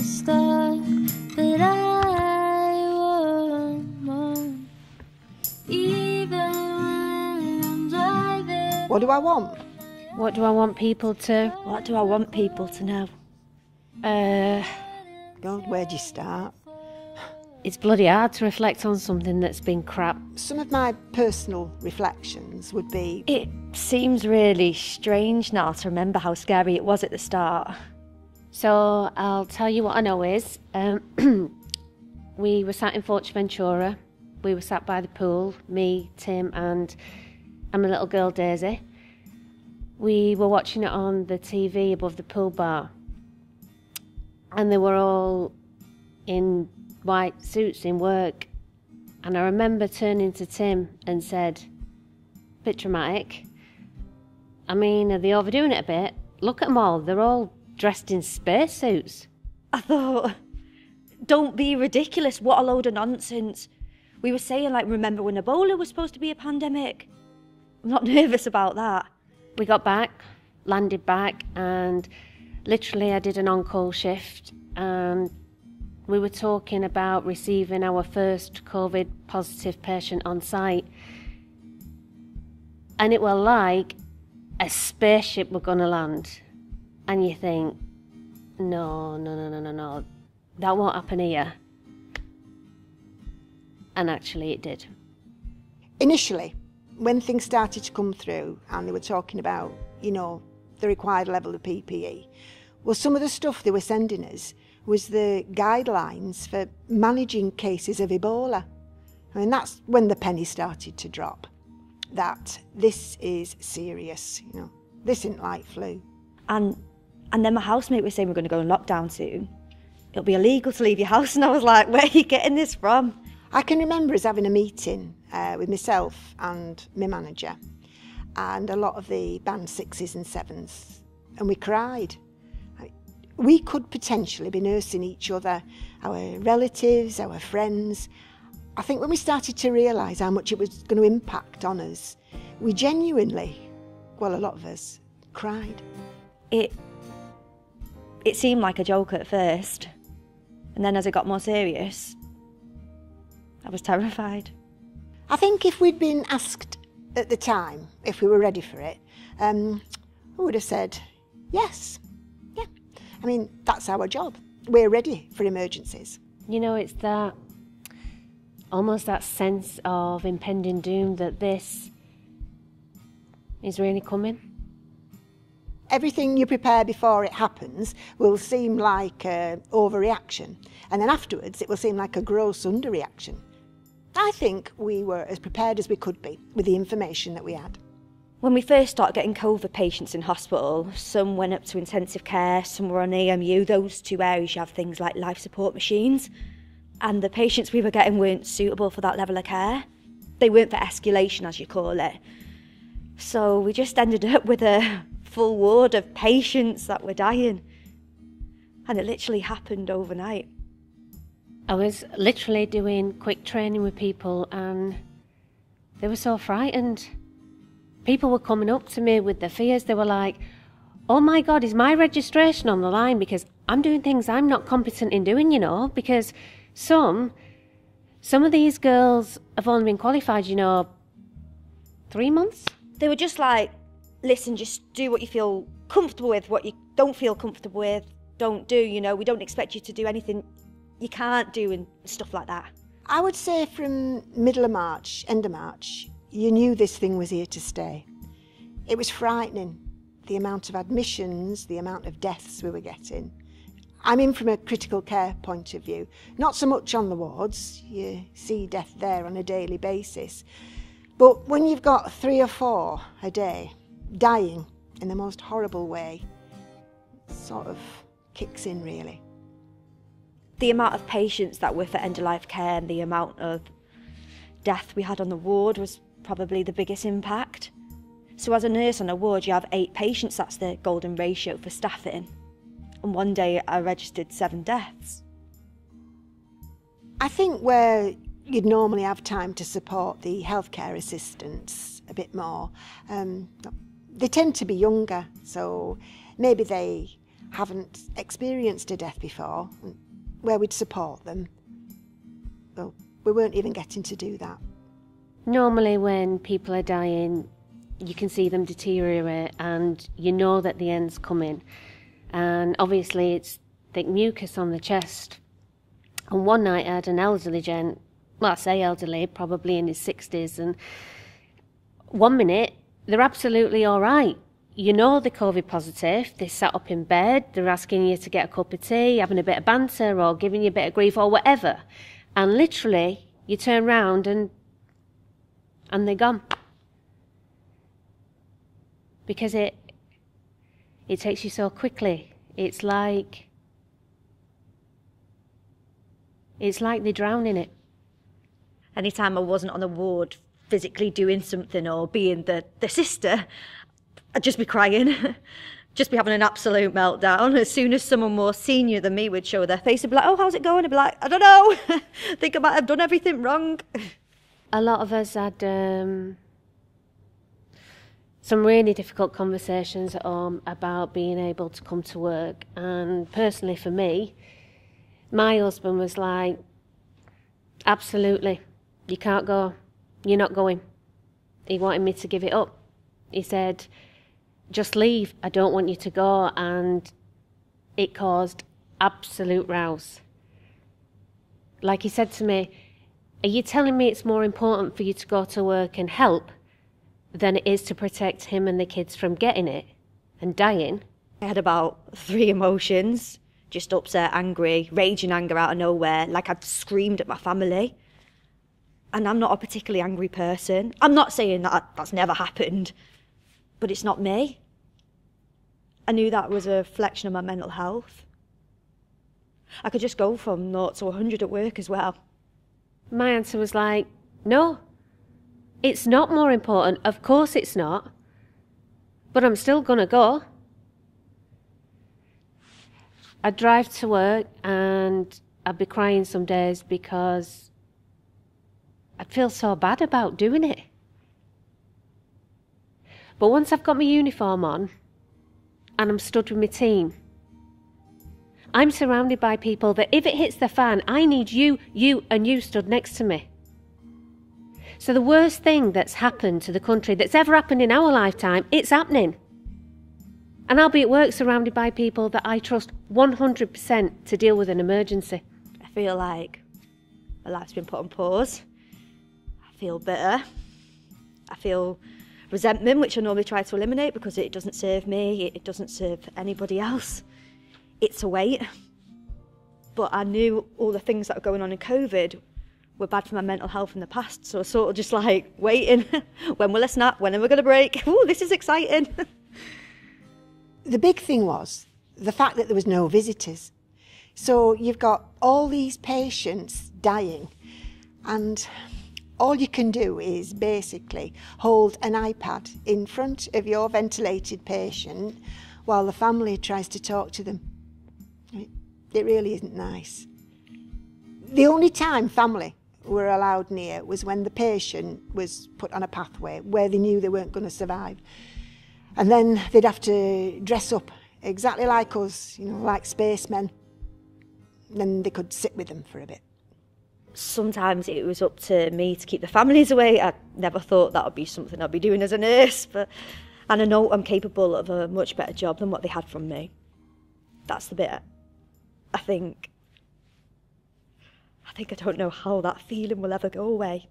stuck, but I want more. Even when I'm driving. What do I want? What do I want people to? What do I want people to know? God, where do you start? It's bloody hard to reflect on something that's been crap. Some of my personal reflections would be... It seems really strange now to remember how scary it was at the start. So I'll tell you what I know is, we were sat in Fuerteventura. We were sat by the pool, me, Tim and my little girl Daisy. We were watching it on the TV above the pool bar. And they were all in white suits in work. And I remember turning to Tim and said, bit dramatic. I mean, are they overdoing it a bit? Look at them all, they're all dressed in spacesuits. I thought, don't be ridiculous, what a load of nonsense. We were saying, like, remember when Ebola was supposed to be a pandemic? I'm not nervous about that. We got back, landed back, and literally I did an on-call shift, and we were talking about receiving our first COVID positive patient on site. And it was like a spaceship were going to land. And you think, no, that won't happen here. And actually it did. Initially, when things started to come through and they were talking about, you know, the required level of PPE, well, some of the stuff they were sending us was the guidelines for managing cases of Ebola. I mean, that's when the penny started to drop, that this is serious, you know, this isn't like flu. And then my housemate was saying we're going to go in lockdown soon. It'll be illegal to leave your house, and I was like, where are you getting this from? I can remember us having a meeting with myself and my manager and a lot of the band 6s and 7s, and we cried. We could potentially be nursing each other, our relatives, our friends. I think when we started to realise how much it was going to impact on us, we genuinely, well, a lot of us, cried. It seemed like a joke at first, and then as it got more serious, I was terrified. I think if we'd been asked at the time if we were ready for it, we would have said yes. Yeah. I mean, that's our job. We're ready for emergencies. You know, it's that, almost that sense of impending doom that this is really coming. Everything you prepare before it happens will seem like an overreaction, and then afterwards it will seem like a gross underreaction. I think we were as prepared as we could be with the information that we had. When we first started getting COVID patients in hospital, some went up to intensive care, some were on AMU. Those two areas you have things like life support machines, and the patients we were getting weren't suitable for that level of care. They weren't for escalation, as you call it. So we just ended up with a full ward of patients that were dying. And it literally happened overnight. I was literally doing quick training with people and they were so frightened. People were coming up to me with their fears. They were like, oh my God, is my registration on the line? Because I'm doing things I'm not competent in doing, you know, because some of these girls have only been qualified, 3 months. They were just like, listen, just do what you feel comfortable with. What you don't feel comfortable with, don't do. We don't expect you to do anything you can't do and stuff like that. I would say from middle of March, end of March, you knew this thing was here to stay. It was frightening, the amount of admissions, the amount of deaths we were getting. I mean, from a critical care point of view, not so much on the wards, you see death there on a daily basis. But when you've got 3 or 4 a day dying in the most horrible way, it sort of kicks in, really. The amount of patients that were for end-of-life care and the amount of death we had on the ward was probably the biggest impact. So as a nurse on a ward, you have 8 patients, that's the golden ratio for staffing. And one day I registered 7 deaths. I think where you'd normally have time to support the healthcare assistants a bit more, they tend to be younger, so maybe they haven't experienced a death before, where we'd support them. Well, we weren't even getting to do that. Normally when people are dying, you can see them deteriorate and you know that the end's coming. And obviously it's thick mucus on the chest. And one night I had an elderly gent, well, I say elderly, probably in his 60s, and one minute they're absolutely all right. You know they're COVID positive, they sat up in bed, they're asking you to get a cup of tea, having a bit of banter or giving you a bit of grief or whatever. And literally, you turn round and they're gone. Because it takes you so quickly. It's like they drown in it. Anytime I wasn't on the ward physically doing something or being the sister, I'd just be crying, just be having an absolute meltdown. As soon as someone more senior than me would show their face, I'd be like, oh, how's it going? I'd be like, I don't know, I think I might have done everything wrong. A lot of us had some really difficult conversations at home about being able to come to work. And personally for me, my husband was like, absolutely, you can't go, you're not going. He wanted me to give it up. He said, just leave, I don't want you to go. And it caused absolute rows. Like he said to me, are you telling me it's more important for you to go to work and help than it is to protect him and the kids from getting it and dying? I had about 3 emotions, just upset, angry, rage and anger out of nowhere, like I'd screamed at my family. And I'm not a particularly angry person. I'm not saying that that's never happened, but it's not me. I knew that was a reflection of my mental health. I could just go from 0 to 100 at work as well. My answer was like, no, it's not more important. Of course it's not. But I'm still going to go. I'd drive to work and I'd be crying some days because I'd feel so bad about doing it. But once I've got my uniform on and I'm stood with my team, I'm surrounded by people that if it hits the fan, I need you and you stood next to me. So the worst thing that's happened to the country, that's ever happened in our lifetime, it's happening. And I'll be at work surrounded by people that I trust 100% to deal with an emergency. I feel like my life's been put on pause. I feel bitter. I feel resentment, which I normally try to eliminate because it doesn't serve me, it doesn't serve anybody else. It's a weight. But I knew all the things that were going on in COVID were bad for my mental health in the past, so I was sort of just like waiting. When will I snap? When am I going to break? Ooh, this is exciting. The big thing was the fact that there was no visitors. So you've got all these patients dying, and all you can do is basically hold an iPad in front of your ventilated patient while the family tries to talk to them. It really isn't nice. The only time family were allowed near was when the patient was put on a pathway where they knew they weren't going to survive. And then they'd have to dress up exactly like us, like spacemen. Then they could sit with them for a bit. Sometimes it was up to me to keep the families away. I never thought that would be something I'd be doing as a nurse, and I know I'm capable of a much better job than what they had from me. That's the bit I think I don't know how that feeling will ever go away.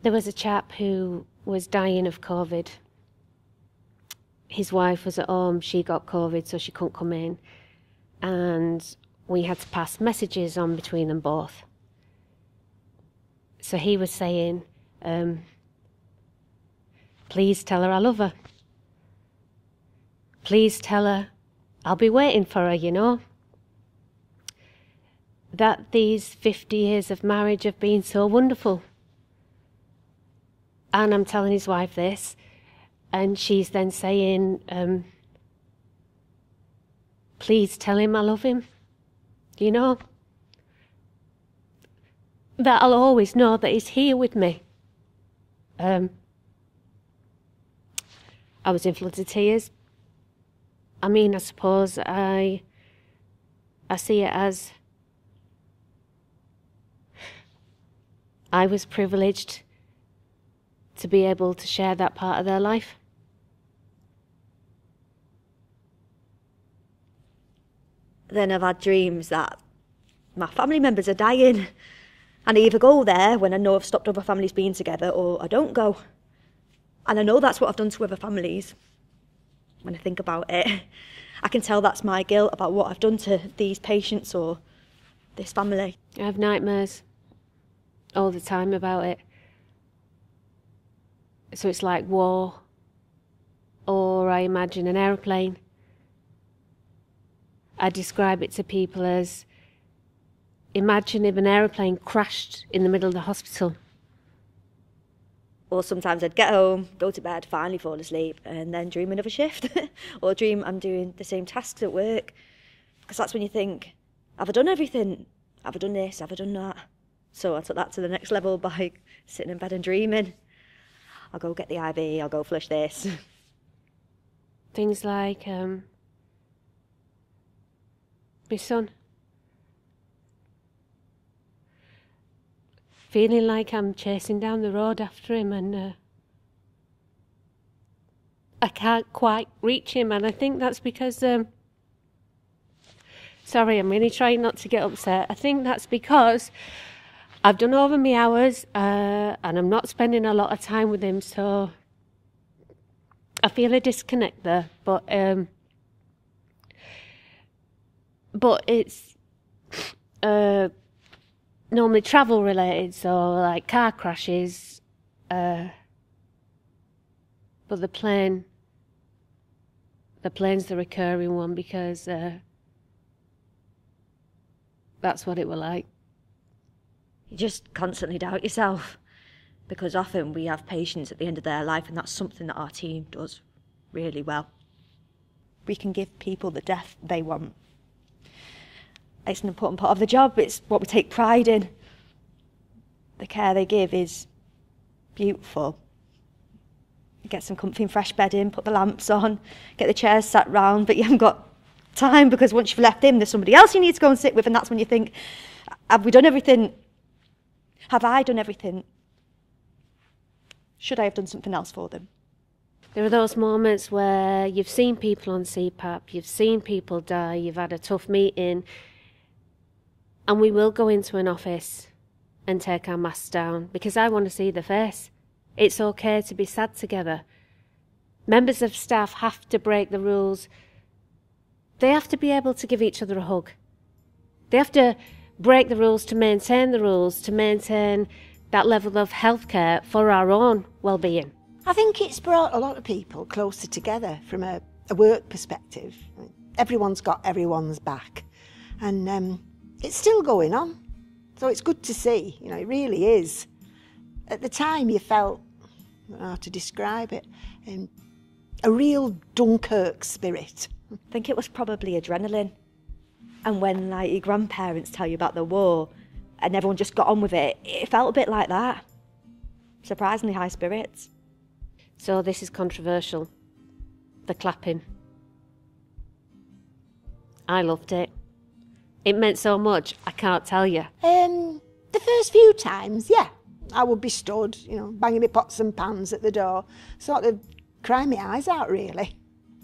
There was a chap who was dying of COVID. His wife was at home, she got COVID, so she couldn't come in. And we had to pass messages on between them both. So he was saying, please tell her I love her. Please tell her I'll be waiting for her, That these 50 years of marriage have been so wonderful. And I'm telling his wife this, and she's then saying, please tell him I love him. That I'll always know that he's here with me. I was in floods of tears. I mean, I suppose I see it as I was privileged to be able to share that part of their life. Then I've had dreams that my family members are dying, and I either go there when I know I've stopped other families being together, or I don't go. And I know that's what I've done to other families. When I think about it, I can tell that's my guilt about what I've done to these patients or this family. I have nightmares all the time about it. So it's like war, or I imagine an aeroplane. I describe it to people as, imagine if an aeroplane crashed in the middle of the hospital. Or sometimes I'd get home, go to bed, finally fall asleep, and then dream another shift. Or dream I'm doing the same tasks at work. Because that's when you think, have I done everything? Have I done this? Have I done that? So I took that to the next level by sitting in bed and dreaming. I'll go get the IV, I'll go flush this. Things like my son. Feeling like I'm chasing down the road after him and I can't quite reach him, and I think that's because sorry, I'm really trying not to get upset. I think that's because I've done over my hours and I'm not spending a lot of time with him, so I feel a disconnect there. But it's normally travel related, so like car crashes, but the plane's the recurring one because that's what it were like. You just constantly doubt yourself, because often we have patients at the end of their life, and that's something that our team does really well. We can give people the death they want. It's an important part of the job. It's what we take pride in. The care they give is beautiful. You get some comfy and fresh bedding, put the lamps on, get the chairs sat round, but you haven't got time, because once you've left him, there's somebody else you need to go and sit with, and that's when you think, have we done everything? Have I done everything? Should I have done something else for them? There are those moments where you've seen people on CPAP, you've seen people die, you've had a tough meeting, and we will go into an office and take our masks down because I want to see the face. It's okay to be sad together. Members of staff have to break the rules. They have to be able to give each other a hug. They have to break the rules to maintain the rules, to maintain that level of healthcare for our own well-being. I think it's brought a lot of people closer together from a work perspective. Everyone's got everyone's back, and it's still going on. So it's good to see, you know, it really is. At the time you felt, I don't know how to describe it, a real Dunkirk spirit. I think it was probably adrenaline. And when like your grandparents tell you about the war and everyone just got on with it, it felt a bit like that. Surprisingly high spirits. So this is controversial. The clapping. I loved it. It meant so much, I can't tell you. The first few times, yeah, I would be stood, you know, banging my pots and pans at the door, sort of crying my eyes out, really.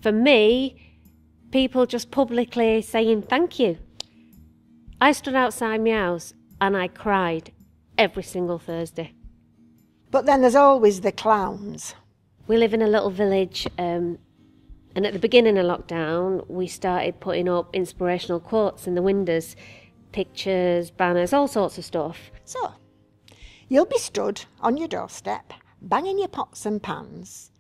For me, people just publicly saying thank you. I stood outside my house and I cried every single Thursday. But then there's always the clowns. We live in a little village, and at the beginning of lockdown, we started putting up inspirational quotes in the windows, pictures, banners, all sorts of stuff. So, you'll be stood on your doorstep, banging your pots and pans,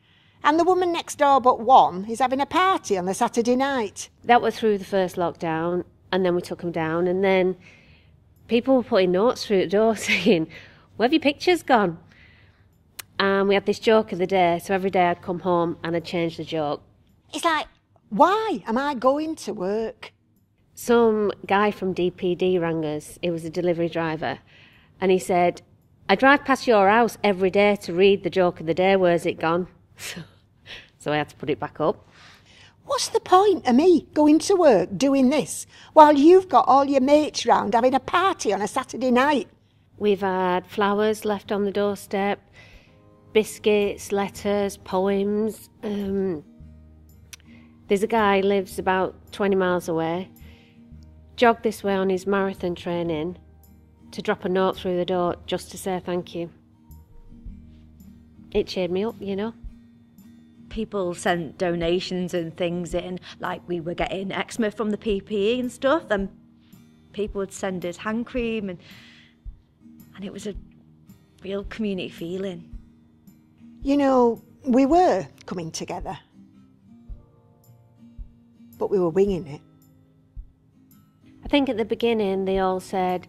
and the woman next door but one is having a party on a Saturday night. That was through the first lockdown, and then we took them down, and then people were putting notes through the door saying, where have your pictures gone? And we had this joke of the day, so every day I'd come home and I'd change the joke. It's like, why am I going to work? Some guy from DPD rang us. He was a delivery driver. And he said, I drive past your house every day to read the joke of the day. Where's it gone? So I had to put it back up. What's the point of me going to work doing this while you've got all your mates round having a party on a Saturday night? We've had flowers left on the doorstep, biscuits, letters, poems. There's a guy who lives about 20 miles away, jogged this way on his marathon training to drop a note through the door just to say thank you. It cheered me up, you know. People sent donations and things in, like we were getting eczema from the PPE and stuff, and people would send us hand cream, and it was a real community feeling. You know, we were coming together, but we were winging it. I think at the beginning they all said,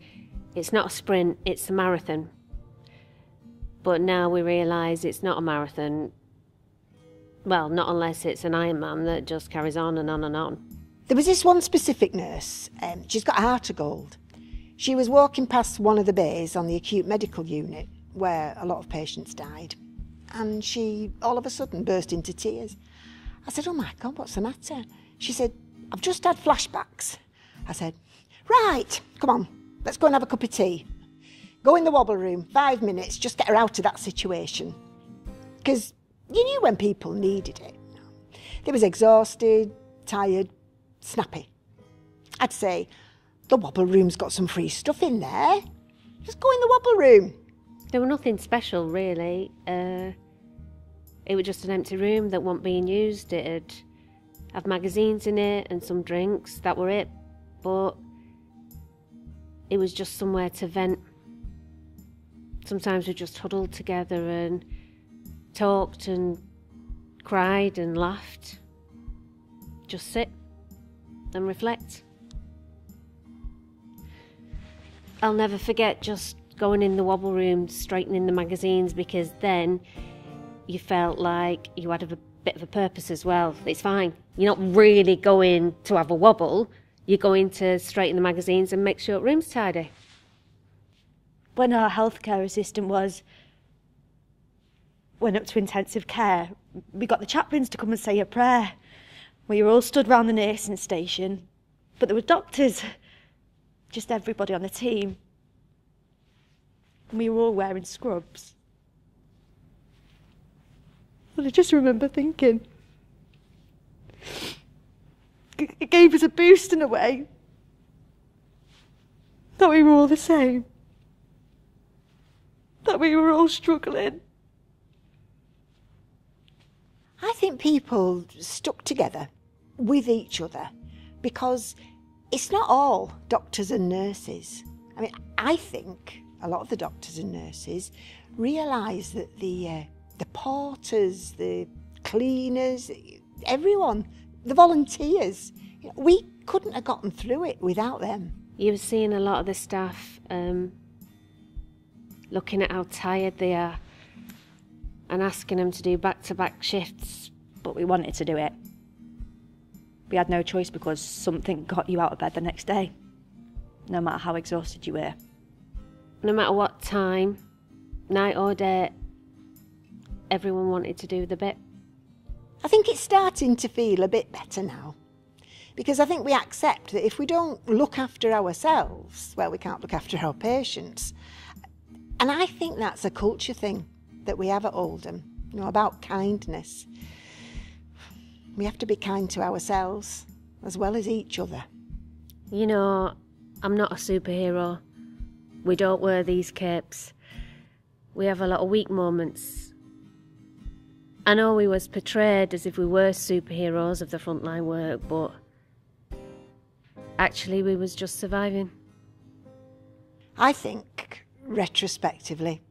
it's not a sprint, it's a marathon. But now we realise it's not a marathon. Well, not unless it's an Ironman that just carries on and on and on. There was this one specific nurse, she's got a heart of gold. She was walking past one of the bays on the acute medical unit where a lot of patients died, and she all of a sudden burst into tears. I said, oh my God, what's the matter? She said, I've just had flashbacks. I said, right, come on, let's go and have a cup of tea. Go in the wobble room, 5 minutes, just get her out of that situation. Because you knew when people needed it. They was exhausted, tired, snappy. I'd say, the wobble room's got some free stuff in there. Just go in the wobble room. There was nothing special, really. It was just an empty room that wasn't being used. It'd have magazines in it and some drinks, that were it. But it was just somewhere to vent. Sometimes we just huddled together and talked and cried and laughed. Just sit and reflect. I'll never forget just going in the wobble room, straightening the magazines, because then you felt like you had a bit of a purpose as well. It's fine. You're not really going to have a wobble. You're going to straighten the magazines and make sure the room's tidy. When our healthcare assistant went up to intensive care, we got the chaplains to come and say a prayer. We were all stood round the nursing station, but there were doctors, just everybody on the team. And we were all wearing scrubs. And I just remember thinking, it gave us a boost in a way, that we were all the same, that we were all struggling. I think people stuck together with each other because it's not all doctors and nurses. I mean, I think a lot of the doctors and nurses realise that the porters, the cleaners, everyone, the volunteers, we couldn't have gotten through it without them. You were seeing a lot of the staff looking at how tired they are and asking them to do back-to-back shifts. But we wanted to do it. We had no choice because something got you out of bed the next day, no matter how exhausted you were. No matter what time, night or day, everyone wanted to do the bit. I think it's starting to feel a bit better now, because I think we accept that if we don't look after ourselves, well, we can't look after our patients. And I think that's a culture thing that we have at Oldham, about kindness. We have to be kind to ourselves as well as each other. You know, I'm not a superhero. We don't wear these capes. We have a lot of weak moments. I know we was portrayed as if we were superheroes of the frontline work, but actually we was just surviving. I think, retrospectively,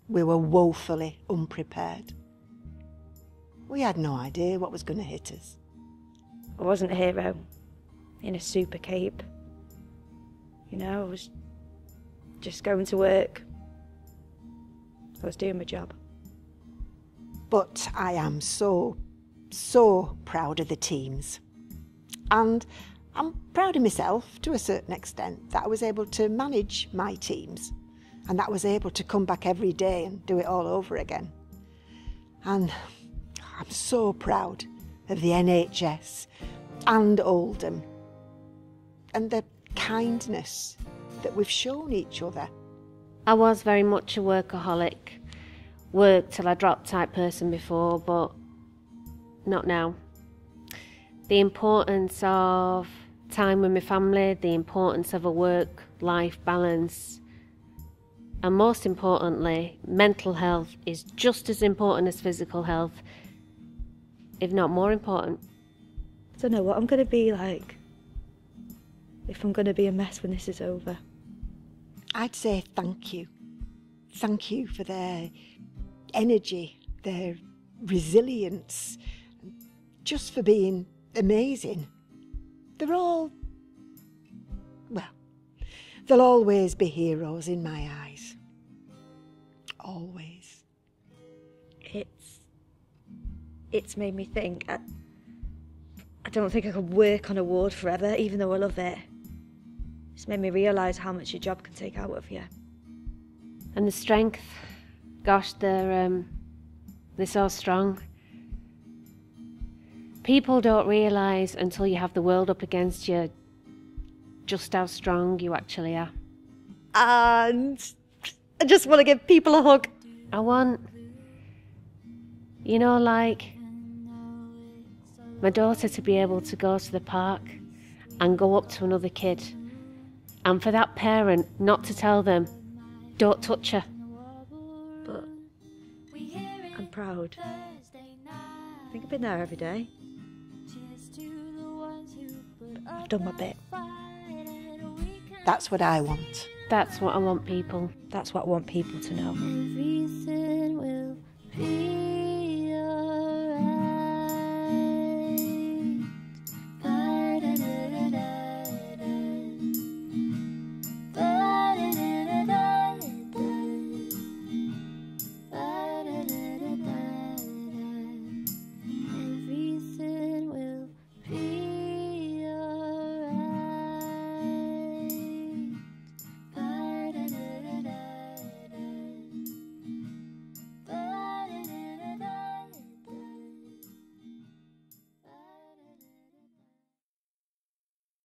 we were woefully unprepared. We had no idea what was going to hit us. I wasn't a hero in a super cape. I was just going to work. I was doing my job. But I am so proud of the teams. And I'm proud of myself to a certain extent that I was able to manage my teams and that I was able to come back every day and do it all over again. And I'm so proud of the NHS and Oldham, and the kindness that we've shown each other. I was very much a workaholic, work till I dropped type person before, but not now. The importance of time with my family, the importance of a work-life balance, and most importantly, mental health is just as important as physical health, if not more important. I don't know what I'm going to be like if I'm going to be a mess when this is over. I'd say thank you. Thank you for their energy, their resilience, just for being amazing. They're all, well, they'll always be heroes in my eyes. Always. It's made me think. I don't think I could work on a ward forever, even though I love it. It's made me realise how much your job can take out of you. And the strength, gosh, they're so strong. People don't realise until you have the world up against you just how strong you actually are. And I just want to give people a hug. I want, you know, like my daughter to be able to go to the park and go up to another kid, and for that parent not to tell them, don't touch her. But I'm proud. I think I've been there every day. I've done my bit. That's what I want. That's what I want people. That's what I want people to know. Everything will be